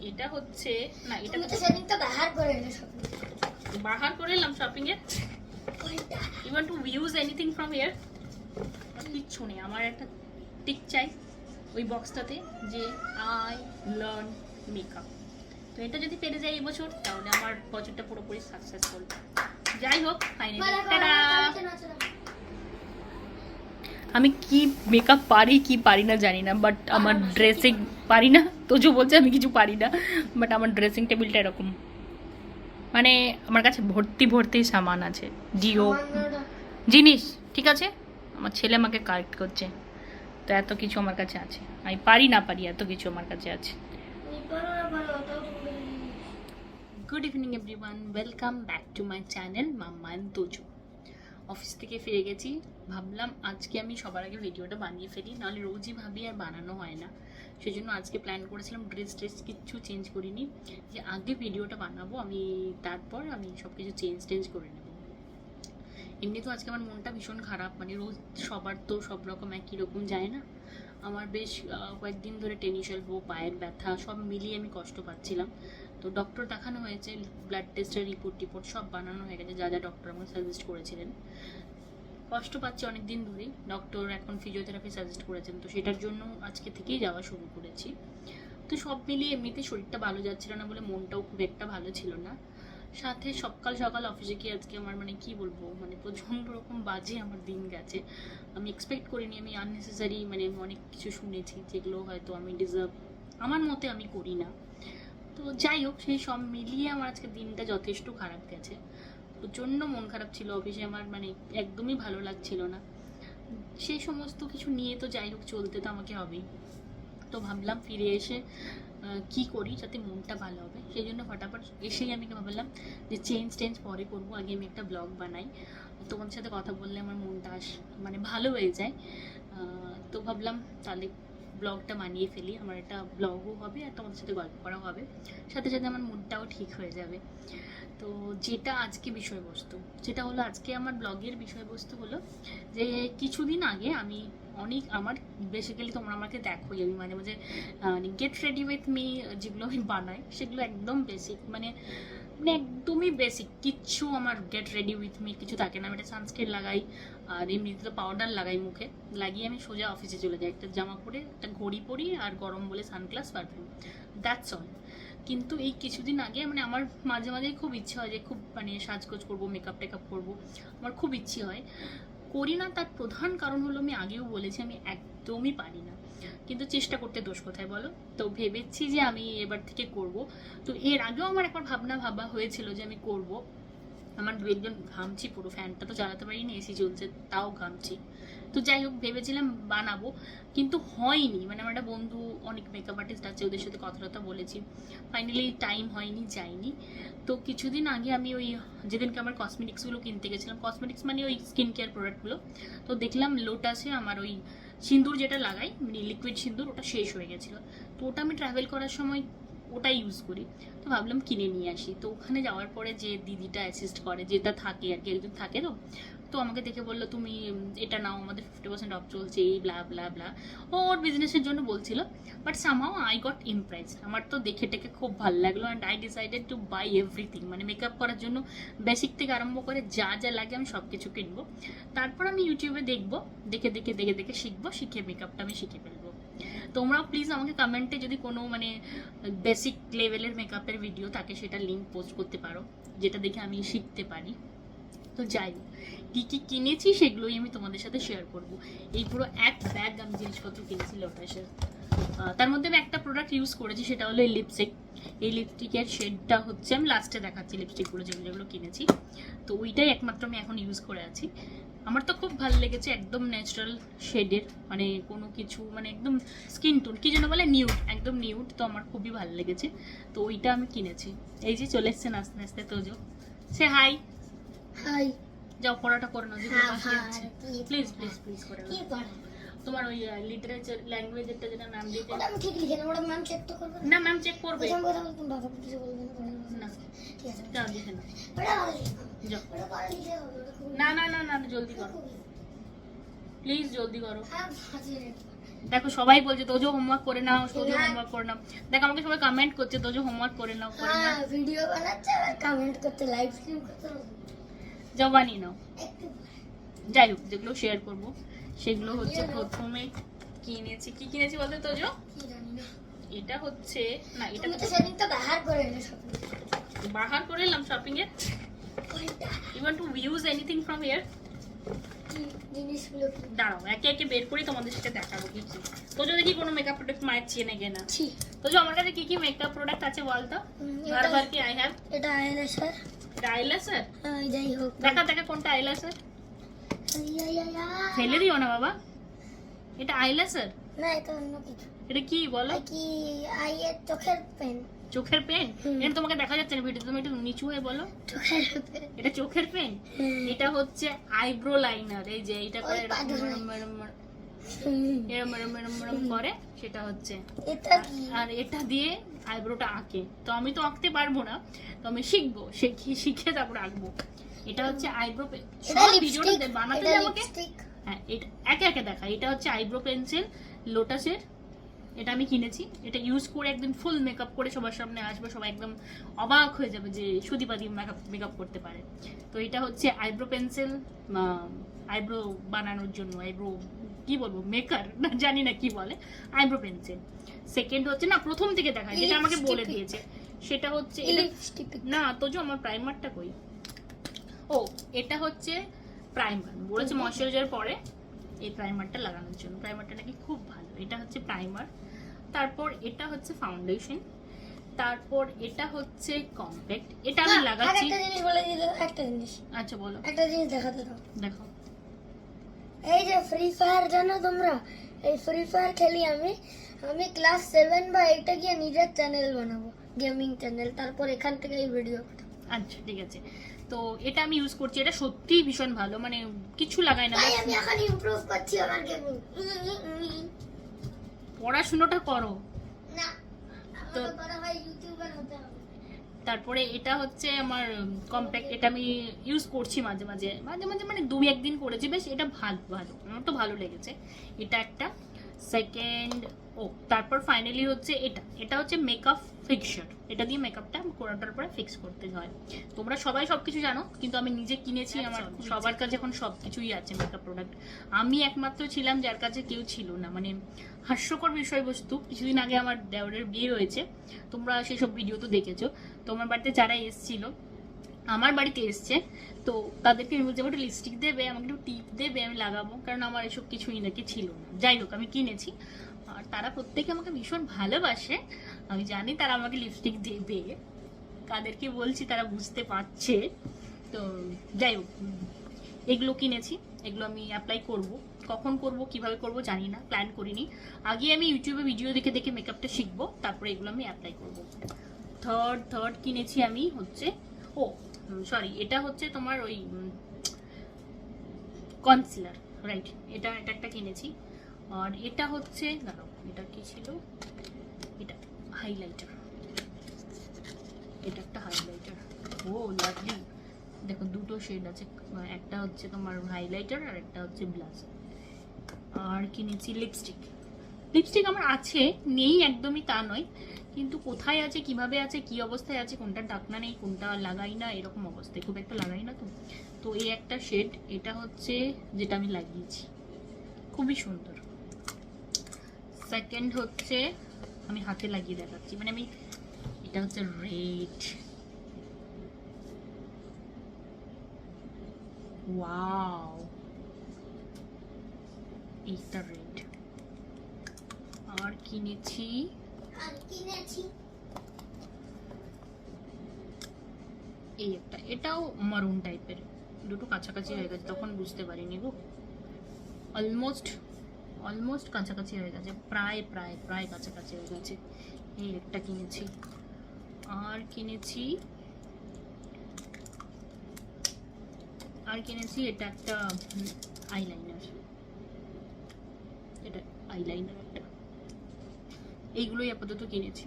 এটা হচ্ছে না, এটা তো সেদিন তো বাহার করে এলাম শপিং এ। You want to use anything from here? কিচ্ছু নেই, আমার একটা টিক চাই ওই বক্সটাতে যে আই লার্ন মেকআপ। তো এটা যদি পেরে যাই এবছর তাহলে আমার বছরটা পুরোপুরি সাকসেসফুল। যাই হোক, ফাইনালি আমি কি মেকআপ পারি কি পারি না জানি না, বাট আমার ড্রেসিং পারি না। তোজো বলছে আমি কিছু পারি না, বাট আমার ড্রেসিং টেবিলটা এরকম, মানে আমার কাছে ভর্তি ভর্তি সামান আছে, জিও জিনিস। ঠিক আছে, আমার ছেলে আমাকে কারেক্ট করছে, তো এত কিছু আমার কাছে আছে। আমি পারি না পারি, এত কিছু আমার কাছে আছে। Good evening everyone, welcome back to my channel mamma and Tojo. Office থেকে ফিরে গেছি, ভাবলাম আজকে আমি সবার আগে ভিডিওটা বানিয়ে ফেলি, নাহলে রোজই ভাবি আর বানানো হয় না। সেই জন্য আজকে প্ল্যান করেছিলাম, ড্রেস কিচ্ছু চেঞ্জ করিনি, যে আগে ভিডিওটা বানাবো আমি, তারপর আমি সব কিছু চেঞ্জ করে নেব। এমনি তো আজকে আমার মনটা ভীষণ খারাপ, মানে রোজ সবার তো সব রকম একই রকম যায় না। আমার বেশ কয়েকদিন ধরে টেনিস এলবো, পায়ের ব্যথা, সব মিলিয়ে আমি কষ্ট পাচ্ছিলাম। তো ডক্টর দেখানো হয়েছে, ব্লাড টেস্টের রিপোর্ট সব বানানো হয়ে গেছে, যা যা ডক্টর আমাকে সাজেস্ট করেছিলেন। কষ্ট পাচ্ছি অনেক দিন ধরেই, ডক্টর এখন ফিজিওথেরাপি সাজেস্ট করেছেন, তো সেটার জন্য আজকে থেকেই যাওয়া শুরু করেছি। তো সব মিলিয়ে এমনিতে শরীরটা ভালো যাচ্ছিল না বলে মনটাও খুব একটা ভালো ছিল না। সাথে সকাল সকাল অফিসে গিয়ে আজকে আমার মানে কি বলবো, মানে প্রচণ্ড রকম বাজে আমার দিন গেছে। আমি এক্সপেক্ট করিনি, আমি আননেসেসারি মানে অনেক কিছু শুনেছি যেগুলো হয়তো আমি ডিজার্ভ আমার মতে আমি করি না। তো যাই হোক, সেই সব মিলিয়ে আমার আজকে দিনটা যথেষ্ট খারাপ গেছে। প্রচণ্ড মন খারাপ ছিল, অফিসে আমার মানে একদমই ভালো লাগছিল না। সেই সমস্ত কিছু নিয়ে তো যাই হোক চলতে তো আমাকে হবেই। তো ভাবলাম ফিরে এসে কি করি যাতে মনটা ভালো হবে, সেই জন্য ফটাফট এসেই আমি ভাবলাম যে চেঞ্জ পরে করবো, আগে আমি একটা ব্লগ বানাই। তোমাদের সাথে কথা বললে আমার মনটা মানে ভালো হয়ে যায়। তো ভাবলাম তাহলে ব্লগটা বানিয়ে ফেলি, আমার একটা ব্লগও হবে আর তোমাদের সাথে গল্প করাও হবে, সাথে সাথে আমার মুডটাও ঠিক হয়ে যাবে। তো যেটা আজকে বিষয়বস্তু, যেটা হলো আজকে আমার ব্লগের বিষয়বস্তু হলো যে কিছুদিন আগে আমি আমার বেসিক্যালি তোমরা আমাকে দেখোই, আমি মাঝে মাঝে গেট রেডি উইথ মি যেগুলো আমি বানাই সেগুলো একদম বেসিক, মানে একদমই বেসিক কিচ্ছু আমার গেট রেডি উইথ মি কিছু থাকে না। আমি একটা সানস্ক্রিন লাগাই আর এমনিতে তো পাউডার লাগাই মুখে, লাগিয়ে আমি সোজা অফিসে চলে যাই, একটা জামা পরে একটা ঘড়ি পরি আর গরম বলে সানগ্লাস পারফিউম, দ্যাটস অল। কিন্তু এই কিছুদিন আগে মানে আমার মাঝে মাঝেই খুব ইচ্ছে হয় যে খুব মানে সাজগোজ করবো, মেকআপ টেকআপ করবো, আমার খুব ইচ্ছে হয়, করি না। তার প্রধান কারণ হলো আমি আগেও বলেছি আমি একদমই পারি না, কিন্তু চেষ্টা করতে দোষ কোথায় বলো। তো ভেবেছি যে আমি এবার থেকে করব। তো এর আগেও আমার একবার ভাবা হয়েছিল যে আমি করব, আমার দু একজন ঘামছি পুরো, ফ্যানটা তো চালাতে পারিনি, এসি চলছে তাও ঘামছি। তো যাই হোক ভেবেছিলাম বানাবো, কিন্তু হয়নি। মানে আমার একটা বন্ধু অনেক মেকআপ আর্টিস্ট আছে, ওদের সাথে কথা বলেছি, ফাইনালি টাইম হয়নি, যাইনি। তো কিছুদিন আগে আমি ওই যেদিনকে আমার কসমেটিক্সগুলো কিনতে গেছিলাম, কসমেটিক্স মানে ওই স্কিন কেয়ার প্রোডাক্টগুলো, তো দেখলাম লোটাসে আমার ওই সিঁদুর যেটা লাগাই মানে লিকুইড সিঁদুর, ওটা শেষ হয়ে গেছিলো। তো ওটা আমি ট্রাভেল করার সময় ওটাই ইউজ করি, তো ভাবলাম কিনে নিয়ে আসি। তো ওখানে যাওয়ার পরে যে দিদিটা অ্যাসিস্ট করে, যেটা থাকে আর কি, একজন থাকে, তো আমাকে দেখে বললো তুমি এটা নাও, আমাদের 50% অফ চলছে, এই ব্লা ব্লা ব্লা। ওর বিজনেসের জন্য বলছিল, but somehow I got impressed. আমার তো দেখে টেকে খুব ভালো লাগলো and I decided to buy everything, মানে মেকআপ করার জন্য বেসিক থেকে আরম্ভ করে যা যা লাগে আমি সব কিছু কিনবো। তারপর আমি ইউটিউবে দেখবো, দেখে শিখবো, শিখে মেকআপটা আমি শিখে ফেলবো। তোমরাও প্লিজ আমাকে কমেন্টে যদি কোনো মানে বেসিক লেভেলের মেকআপের ভিডিও থাকে সেটা লিঙ্ক পোস্ট করতে পারো, যেটা দেখে আমি শিখতে পারি। তো যাই হোক, কী কী কিনেছি সেগুলোই আমি তোমাদের সাথে শেয়ার করব। এই পুরো এক ব্যাগ আমি জিনিসপত্র কিনেছি লোটাসের। তার মধ্যে আমি একটা প্রোডাক্ট ইউজ করেছি, সেটা হলো এই লিপস্টিক। এই লিপস্টিকের শেডটা হচ্ছে, আমি লাস্টে দেখাচ্ছি লিপস্টিকগুলো যেগুলো কিনেছি, তো ওইটাই একমাত্র আমি এখন ইউজ করে আছি। আমার তো খুব ভালো লেগেছে, একদম ন্যাচারাল শেডের, মানে কোনো কিছু মানে একদম স্কিন টোন কি যেন বলে নিউড, একদম নিউড, তো আমার খুবই ভালো লেগেছে। তো ওইটা আমি কিনেছি। এই যে চলে এসছেন আস্তে আস্তে তোজো, সে হাই হাই। যাও পড়াটা করে নাও, প্লিজ প্লিজ প্লিজ করে নাও। তোমার ওই লিটারেচার ল্যাঙ্গুয়েজেরটা যেটা ম্যাম দিতে, ওটা আমি ঠিক লিখে নেব, ওটা ম্যাম চেক তো করবে না? ম্যাম চেক করবে, প্রথম কথা তুমি বাবা কিছু বলবে না, ঠিক আছে যাও লিখে নাও, ওটা যাও। ওটা পরে লিখে হবে, ওটা খুব না না না না জলদি করো। প্লিজ জলদি করো। হ্যাঁ হাতে দেখো সবাই বলছে তোজো হোমওয়ার্ক করে নাও, তোজো না। হোমওয়ার্ক করে নাও। দেখো আমাকে সবাই কমেন্ট করছে তোজো হোমওয়ার্ক করে নাও, করে নাও। হ্যাঁ ভিডিও বানাচ্ছে আর কমেন্ট করতে, লাইভ স্ট্রিম করতে যাও বানিয়ে নাও। একটু যাই হোক, যেগুলো শেয়ার করবো সেগুলো হচ্ছে প্রথমে কিনেছি। কি কিনেছি বলতে তোজো? কি জানি না। এটা হচ্ছে না, এটা তুমি তো সেদিন তো বাহার করে এলে সব। বাহার করে এলাম শপিং এর। ওইটা you want to use anything from here? কি জিনিসগুলো কি? দাঁড়াও একে একে বের করি, তোমাদের সাথে দেখাবো কি কি। তোজো দেখি কোনো মেকআপ প্রোডাক্ট মায়ের চেনে কেনা। ছি তোজো আমার কাছে কি কি মেকআপ প্রোডাক্ট আছে বলতো? এটা- বারবার কি আই হ্যাভ এটা আইল্যাশার। এটা আইল্যাশার। যাই হোক দেখা দেখা কোনটা আইল্যাশার। ইয়া, ইয়া, ইয়া। ফেলে দিও না বাবা, এটা আইল্যাশার। না এটা অন্য কিছু। এটা কি বলো? কি আইয়ের চোখের পেন। চোখের পেন? এটা তোমাকে দেখা যাচ্ছে না ভিডিও, তুমি একটু নিচু হয়ে বলো। চোখের পেন। এটা চোখের পেন? এটা হচ্ছে আইব্রো লাইনার। এই যে এটা করে ওই এরকম পাদুরে। এরম এরম এরম এরম এরম এরম করে, সেটা হচ্ছে। এটা কি? আর এটা দিয়ে আইব্রোটা আঁকে। তো আমি তো আঁকতে পারবো না, তো আমি শিখবো, শিখে তারপর আঁকবো। এটা হচ্ছে আইব্রো পেন। এটা লিপস্টিক। বানাতে এটা যাবো আমাকে। লিপস্টিক। হ্যাঁ, এটা একে একে দেখা। এটা হচ্ছে আইব্রো পেন্সিল লোটাসের। এটা আমি কিনেছি। এটা ইউজ করে একদিন ফুল মেকআপ করে সবার সামনে আসবে, সবাই একদম অবাক হয়ে যাবে যে সুদীপাদি মেকআপ করতে পারে। তো এটা হচ্ছে আইব্রো পেন্সিল, আইব্রো বানানোর জন্য, আইব্রো কি বলবো, মেকার না জানি না কি বলে, আইব্রো পেন্সিল। সেকেন্ড হচ্ছে না, প্রথম থেকে দেখা যেটা আমাকে বলে দিয়েছে, সেটা হচ্ছে এটা লিপস্টিক। না। তো যে আমার প্রাইমারটা কই? ও, এটা হচ্ছে প্রাইমার। বলেছে ময়শ্চারাইজার পরে এই প্রাইমারটা লাগানোর জন্য। প্রাইমারটা নাকি খুব ভালো। এটা হচ্ছে প্রাইমার। তারপর এটা হচ্ছে ফাউন্ডেশন। তারপর এটা হচ্ছে কম্প্যাক্ট। এটা আমি লাগাচ্ছি। একটা জিনিস বলে দিল, একটা জিনিস। আচ্ছা বলো। একটা জিনিস দেখাতে দাও। দেখো এই যে ফ্রি ফায়ার জানো তোমরা? এই ফ্রি ফায়ার খেলি আমি। আমি ক্লাস 7 বা 8 এ গিয়ে নিজের চ্যানেল বানাবো, গেমিং চ্যানেল। তারপর এখান থেকে এই ভিডিও। আচ্ছা ঠিক আছে। তো এটা আমি ইউজ করছি। এটা সত্যিই ভীষণ ভালো, মানে কিছু লাগাই না। তাই আমি এখন ইমপ্রুভ করছি আমার গেমিং। পড়াশোনাটা করো। না তো আমার বড় ভাই ইউটিউবার হতে হবে। তারপরে এটা হচ্ছে আমার কম্প্যাক্ট। এটা আমি ইউজ করছি মাঝে মাঝে মাঝে মাঝে, মানে 2-1 দিন করেছি। বেশ এটা ভালো ভালো, আমার তো ভালো লেগেছে। এটা একটা। সেকেন্ড, ও তারপর ফাইনালি হচ্ছে এটা। এটা হচ্ছে মেকআপ ফিক্সার। এটা দিয়ে মেকআপটা করার পরে ফিক্স করতে হয়। তোমরা সবাই সবকিছু জানো, কিন্তু আমি নিজে কিনেছি। আমার সবার কাছে এখন সবকিছুই আছে মেকআপ প্রোডাক্ট। আমি একমাত্র ছিলাম যার কাছে কেউ ছিল না। মানে হাস্যকর বিষয়বস্তু, কিছুদিন আগে আমার দেওরের বিয়ে হয়েছে, তোমরা সেসব ভিডিও তো দেখেছো। তোমার বাড়িতে যারা এসেছিল, আমার বাড়িতে এসছে, তো তাদেরকে আমি বলছি একটু লিপস্টিক দেবে, আমাকে একটু টিপ দেবে, আমি লাগাবো, কারণ আমার এসব কিছুই নাকি ছিল না। যাই হোক, আমি কিনেছি। আর তারা প্রত্যেকে আমাকে ভীষণ ভালোবাসে। আমি জানি তারা আমাকে লিপস্টিক দেবে। কাদেরকে বলছি তারা বুঝতে পারছে। তো যাই হোক, এগুলো কিনেছি। এগুলো আমি অ্যাপ্লাই করব। কখন করব, কিভাবে করব জানি না, প্ল্যান করিনি। আগে আমি ইউটিউবে ভিডিও দেখে দেখে মেকআপটা শিখবো, তারপরে এগুলো আমি অ্যাপ্লাই করব। থার্ড কিনেছি আমি হচ্ছে, ও সরি, এটা হচ্ছে তোমার ওই কনসিলার, রাইট। এটা একটা কিনেছি। আর এটা হচ্ছে, দাঁড়াও, এটা কি ছিল, এটা হাইলাইটার। এটা একটা হাইলাইটার। ও লাভলি। দেখো দুটো শেড আছে, একটা হচ্ছে তোমার হাইলাইটার আর একটা হচ্ছে ব্লাশার। আর কিনেছি লিপস্টিক। লিপস্টিক আমার আছে, নেই একদমই তা নয়, কিন্তু কোথায় আছে, কিভাবে আছে, কি অবস্থায় আছে, কোনটা ঢাকনা নেই, কোনটা লাগাই না, এরকম অবস্থায়, খুব একটা লাগাই না। তো তো এই একটা শেড, এটা হচ্ছে যেটা আমি লাগিয়েছি, খুবই সুন্দর। সেকেন্ড হচ্ছে, আমি হাতে লাগিয়ে দেখাচ্ছি, মানে আমি, এটা হচ্ছে রেড। ওয়াও, এইটা রেড। আর কিনেছি এই একটা, এটাও মারুন টাইপের, দুটো কাছাকাছি হয়ে গেছে, তখন বুঝতে পারিনি গো। অলমোস্ট কাছাকাছি হয়ে গেছে, প্রায় কাছাকাছি হয়ে গেছে। এই একটা কিনেছি। আর কিনেছি এটা একটা আইলাইনার। এটা আইলাইনার একটা। এইগুলোই আপাতত কিনেছি।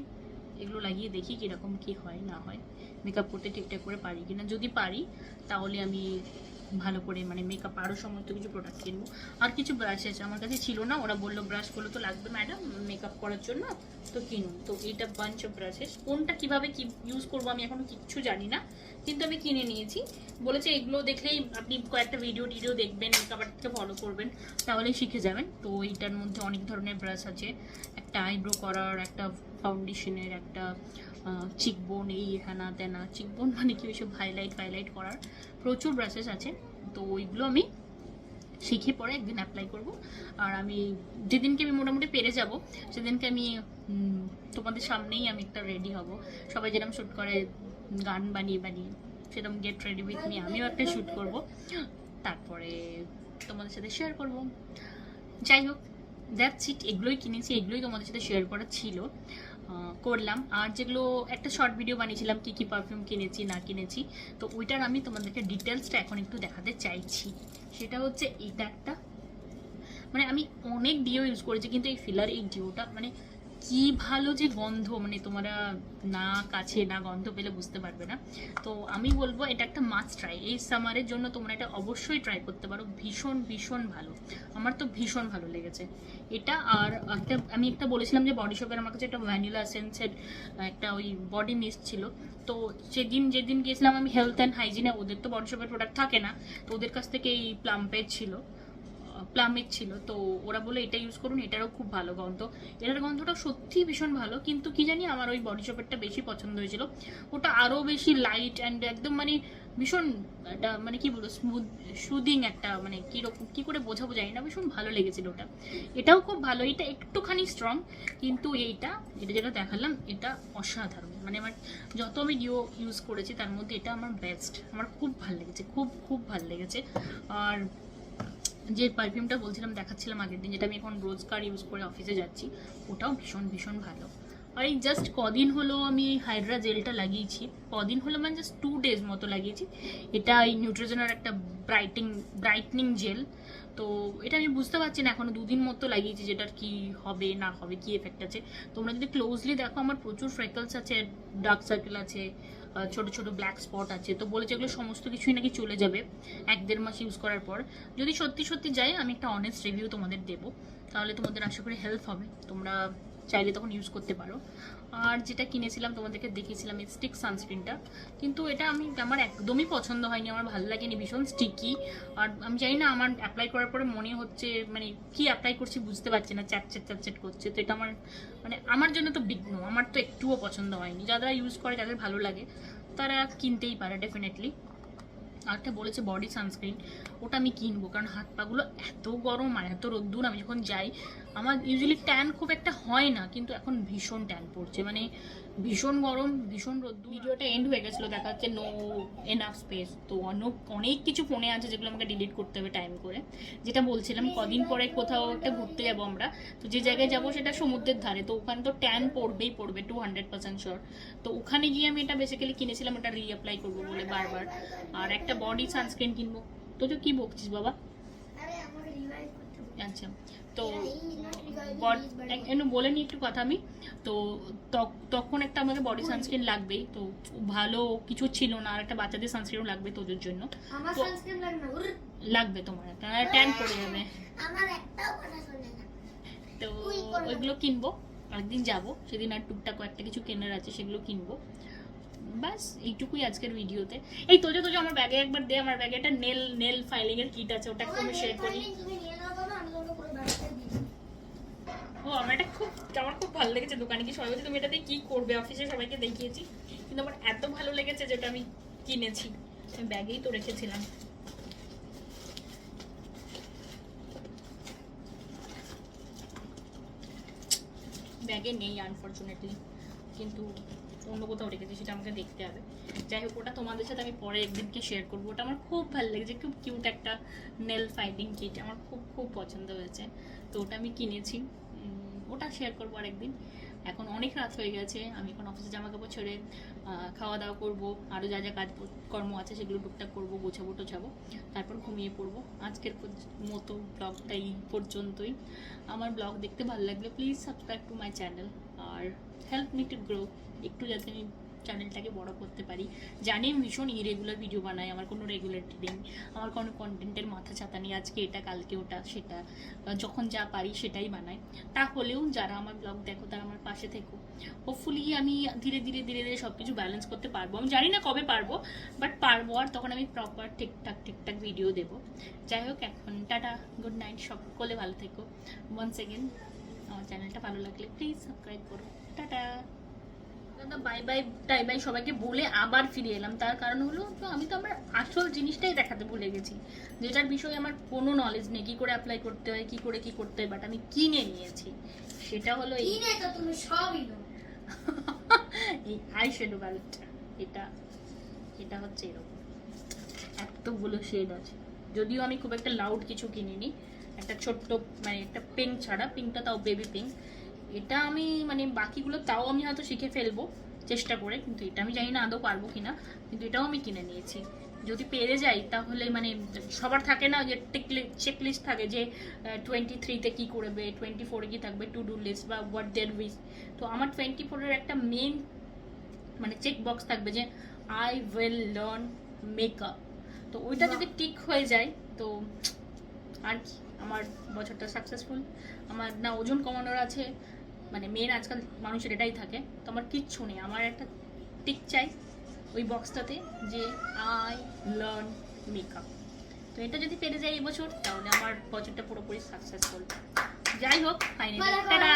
এগুলো লাগিয়ে দেখি কিরকম কি হয় না হয়, মেকআপ করতে ঠিকঠাক করে পারি কিনা। যদি পারি তাহলে আমি ভালো করে মানে মেকআপ আরও সমস্ত কিছু প্রোডাক্ট কিনবো। আর কিছু ব্রাশেস আমার কাছে ছিল না, ওরা বললো ব্রাশগুলো তো লাগবে ম্যাডাম মেকআপ করার জন্য, তো কিনুন। তো এইটা বাঞ্চ অফ ব্রাশেস, কোনটা কীভাবে কি ইউজ করবো আমি এখনও কিচ্ছু জানি না, কিন্তু আমি কিনে নিয়েছি। বলেছে এগুলো দেখলেই আপনি কয়েকটা ভিডিও দেখবেন, মেকআপ আর্টিস্টকে ফলো করবেন, তাহলেই শিখে যাবেন। তো এইটার মধ্যে অনেক ধরনের ব্রাশ আছে, একটা আইব্রো করার, একটা ফাউন্ডেশনের, একটা চিকবোন, এই হেনা তেনা, চিকবোন মানে কি ওইসব হাইলাইট করার প্রচুর ব্রাশেস আছে। তো ওইগুলো আমি শিখে পরে একদিন অ্যাপ্লাই করব। আর আমি যেদিনকে আমি মোটামুটি পেরে যাব সেদিনকে আমি তোমাদের সামনেই আমি একটা রেডি হব, সবাই যেরকম শ্যুট করে গান বানিয়ে সেরকম গেট রেডি উইথ মি, আমিও একটা শ্যুট করব, তারপরে তোমাদের সাথে শেয়ার করব। যাই হোক, দ্যাটস ইট। এগুলোই কিনেছি, এগুলোই তোমাদের সাথে শেয়ার করা ছিল, করলাম। আর যেগুলো একটা শর্ট ভিডিও বানিয়েছিলাম কী কী পারফিউম কিনেছি না কিনেছি, তো ওইটার আমি তোমাদেরকে ডিটেলসটা এখন একটু দেখাতে চাইছি। সেটা হচ্ছে এইটা একটা, মানে আমি অনেক ডিও ইউজ করেছি, কিন্তু এই ফিলার এই ডিওটা মানে কি ভালো যে গন্ধ, মানে তোমরা না কাছে না গন্ধ পেলে বুঝতে পারবে না। তো আমি বলবো এটা একটা মাস্ট ট্রাই, এই সামারের জন্য তোমরা এটা অবশ্যই ট্রাই করতে পারো, ভীষণ ভালো, আমার তো ভীষণ ভালো লেগেছে এটা। আর একটা আমি একটা বলেছিলাম যে বডি শপের আমার কাছে একটা ভ্যানিলা এসেন্সের একটা ওই বডি মিস্ট ছিল, তো যেদিন গিয়েছিলাম আমি হেলথ অ্যান্ড হাইজিনে, ওদের তো বডি শপের প্রোডাক্ট থাকে না, তো ওদের কাছ থেকে এই প্লামের ছিল, তো ওরা বলে এটা ইউজ করুন, এটারও খুব ভালো গন্ধ, এটার গন্ধটা সত্যি ভীষণ ভালো। কিন্তু কি জানি আমার ওই বডি শপেরটা বেশি পছন্দ হয়েছিল, ওটা আরও বেশি লাইট অ্যান্ড একদম মানে ভীষণ একটা মানে কি বলবো সুদিং একটা, মানে কীরকম কী করে বোঝাবো জানি না, ভীষণ ভালো লেগেছিল ওটা। এটাও খুব ভালো, এটা একটুখানি স্ট্রং, কিন্তু এটা যেটা দেখালাম এটা অসাধারণ, মানে আমার যত আমি ডিও ইউজ করেছি তার মধ্যে এটা আমার বেস্ট, আমার খুব ভালো লেগেছে, খুব ভালো লেগেছে। আর যে পারফিউমটা বলছিলাম দেখাচ্ছিলাম আগের দিন, যেটা আমি এখন রোজকার ইউজ করে অফিসে যাচ্ছি, ওটাও ভীষণ ভালো। আর এই জাস্ট কদিন হলো আমি হাইড্রা জেলটা লাগিয়েছি, কদিন হলো মানে জাস্ট 2 days মতো লাগিয়েছি। এটা এই নিউট্রিজেনের একটা ব্রাইটনিং জেল, তো এটা আমি বুঝতে পারছি না এখনো 2 দিন মতো লাগিয়েছি, যেটার কি হবে না হবে, কি এফেক্ট আছে। তোমরা যদি ক্লোজলি দেখো আমার প্রচুর ফ্রেকলস আছে, ডার্ক সার্কেল আছে, ছোট ব্ল্যাক স্পট আছে, তো বলেছে এগুলো সমস্ত কিছুই নাকি চলে যাবে 1-1.5 মাস ইউজ করার পর। যদি সত্যি যায় আমি একটা অনেস্ট রিভিউ তোমাদের দেবো, তাহলে তোমাদের আশা করি হেল্প হবে, তোমরা চাইলে তখন ইউজ করতে পারো। আর যেটা কিনেছিলাম তোমাদেরকে দেখিয়েছিলাম এই স্টিক সানস্ক্রিনটা, কিন্তু এটা আমার একদমই পছন্দ হয়নি, আমার ভালো লাগেনি, ভীষণ স্টিকি। আর আমি জানি না, আমার অ্যাপ্লাই করার পরে মনে হচ্ছে মানে কি অ্যাপ্লাই করছি বুঝতে পারছি না, চ্যাট করছে, তো এটা আমার জন্য তো বিঘ্ন, আমার তো একটুও পছন্দ হয়নি। যারা ইউজ করে যাদের ভালো লাগে তারা কিনতেই পারে ডেফিনেটলি। আরেকটা বলেছে বডি সানস্ক্রিন, ওটা আমি কিনবো, কারণ হাত পাগুলো এত গরম আর এত রোদ্দুর, আমি যখন যাই আমার ইউজুয়ালি ট্যান খুব একটা হয় না, কিন্তু এখন ভীষণ ট্যান পড়ছে, মানে ভীষণ গরম ভীষণ রোদ্দুর। ভিডিওটা এন্ড হয়ে গেছিলো, দেখা যাচ্ছে নো এনাফ স্পেস, তো অনেক কিছু ফোনে আছে যেগুলো আমাকে ডিলিট করতে হবে টাইম করে। যেটা বলছিলাম কদিন পরে কোথাও একটা ঘুরতে যাবো আমরা, তো যে জায়গায় যাবো সেটা সমুদ্রের ধারে, তো ওখানে তো ট্যান পড়বে 200% শিওর। তো ওখানে গিয়ে আমি এটা বেসিক্যালি কিনেছিলাম, এটা রিঅ্যাপ্লাই করবো বলে বারবার। আর একটা বডি সানস্ক্রিন কিনবো। তো কি বকছিস বাবা? আচ্ছা, তো বলে নি একটু কথা আমি, তো তখন একটা আমাকে বডি সানস্ক্রিন লাগবেই, তো ভালো কিছু ছিল না, আর একটা বাচ্চাদের সানস্ক্রিনও লাগবে তোদের জন্য, লাগবে তোমার একটা, ট্যান পড়ে যাবে, তো ওইগুলো কিনবো। একদিন যাবো সেদিন, আর টুকটাক একটা কিছু কেনার আছে সেগুলো কিনবো, বাস এইটুকুই আজকের ভিডিওতে। এই তোজো আমার ব্যাগে একবার দে, আমার ব্যাগে একটা নেল ফাইলিং এর কিট আছে, ওটা একটু আমি শেয়ার করি। ও আমার খুব ভালো লেগেছে, দোকানে কি সবাই বলছে তুমি এটাতে কি করবে, অফিসে সবাইকে দেখিয়েছি, কিন্তু আমার এত ভালো লেগেছে যেটা আমি কিনেছি, আমি ব্যাগেই তো রেখেছিলাম। ব্যাগে নেই আনফরচুনেটলি, কিন্তু অন্য কোথাও রেখেছি, সেটা আমাকে দেখতে হবে। যাই হোক, ওটা তোমাদের সাথে আমি পরে একদিনকে শেয়ার করবো, ওটা আমার খুব ভালো লেগেছে, খুব কিউট একটা নেল ফাইলিং কিট, আমার খুব পছন্দ হয়েছে, তো ওটা আমি কিনেছি, ওটা শেয়ার করবো আরেকদিন। এখন অনেক রাত হয়ে গেছে, আমি এখন অফিসে জামা কাপড় ছেড়ে খাওয়া দাওয়া করবো, আরও যা কাজ কর্ম আছে সেগুলো টুকটাক করবো, গোছাবো, তারপর ঘুমিয়ে পড়বো। আজকের মতো ব্লগটা এই পর্যন্তই। আমার ব্লগ দেখতে ভালো লাগলে please subscribe to my channel, আর হেল্প মি টু গ্রো, একটু যাতে আমি চ্যানেলটাকে বড় করতে পারি। জানি আমি ভীষণ ইরেগুলার ভিডিও বানাই, আমার কোনো রেগুলারিটি নেই, আমার কোনো কন্টেন্টের মাথা ছাতা নেই, আজকে এটা কালকে ওটা সেটা, যখন যা পারি সেটাই বানাই। তাহলেও যারা আমার ব্লগ দেখো তারা আমার পাশে থেকো। হোপফুলি আমি ধীরে ধীরে ধীরে ধীরে সব কিছু ব্যালেন্স করতে পারবো। আমি জানি না কবে পারবো, বাট পারবো, আর তখন আমি প্রপার ঠিকঠাক ভিডিও দেবো। যাই হোক, এখন টাটা, গুড নাইট, সকলে ভালো থেকো। ওয়ান্স এগেন আমার চ্যানেলটা ভালো লাগলে প্লিজ সাবস্ক্রাইব করো। টাটা, বাই বাই টাই বাই সবাইকে বলে আবার ফিরে এলাম। তার কারণ হলো তো আমি তো আমার আসল জিনিসটাই দেখাতে ভুলে গেছি, যেটার বিষয়ে আমার কোনো নলেজ নেই, কি করে অ্যাপ্লাই করতে হয়, কি করতে হয়, বাট আমি কিনে নিয়েছি। সেটা হলো এই কিনে তো তুমি সবই নাও। এই আই শ্যাডো প্যালেটটা। এটা হচ্ছে এরকম, এতগুলো শেড আছে। যদিও আমি খুব একটা লাউড কিছু কিনিনি, একটা ছোট্ট মানে একটা পিঙ্ক ছাড়া, পিঙ্কটা তাও বেবি পিঙ্ক। এটা আমি মানে বাকিগুলো তাও আমি হয়তো শিখে ফেলবো চেষ্টা করে, কিন্তু এটা আমি জানি না আদৌ পারবো কিনা, কিন্তু এটাও আমি কিনে নিয়েছি। যদি পেরে যাই তাহলে মানে সবার থাকে না যে চেকলিস্ট থাকে যে 23-তে কী করবে, 24-এ কী থাকবে, টু ডু লিস্ট বা হোয়াট দেয়ার উইশ। তো আমার 24-এর একটা মেন মানে চেক বক্স থাকবে যে আই উইল লার্ন মেকআপ। তো ওইটা যদি টিক হয়ে যায় তো আর কি, আমার বছরটা সাকসেসফুল। আমার না ওজন কমানোর আছে, মানে মেন আজকাল মানুষের এটাই থাকে, তো আমার কিচ্ছু নেই, আমার একটা টিক চাই ওই বক্সটাতে যে আই লার্ন মেকআপ। তো এটা যদি পেরে যায় এই বছর তাহলে আমার বছরটা পুরোপুরি সাকসেসফুল। যাই হোক, ফাইনালি টাটা।